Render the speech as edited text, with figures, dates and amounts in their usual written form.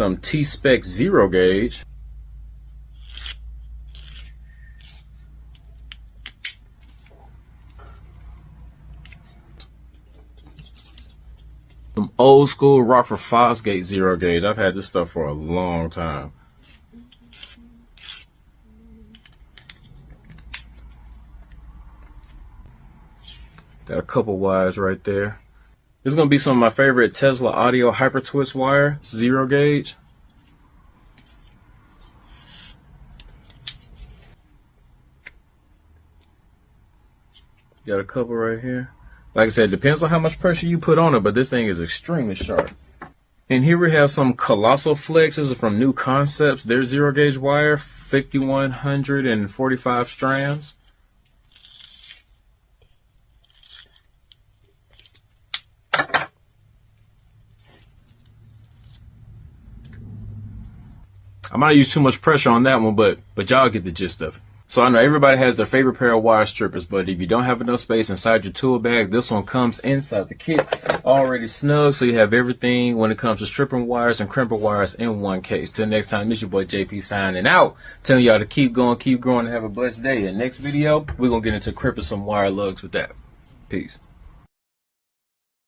Some T-Spec 0 gauge. Some old school Rockford Fosgate 0 gauge. I've had this stuff for a long time. Got a couple wires right there. This is going to be some of my favorite Tesla Audio Hyper Twist wire, 0 gauge. Got a couple right here. Like I said, it depends on how much pressure you put on it, but this thing is extremely sharp. And here we have some Colossal Flex. This is from New Concepts. Their 0 gauge wire, 5,145 strands. I might use too much pressure on that one, but y'all get the gist of it. So I know everybody has their favorite pair of wire strippers, but if you don't have enough space inside your tool bag, this one comes inside the kit already snug, so you have everything when it comes to stripping wires and crimping wires in one case. Till next time, this is your boy JP signing out, telling y'all to keep going, keep growing, and have a blessed day. In next video, we're going to get into crimping some wire lugs with that. Peace.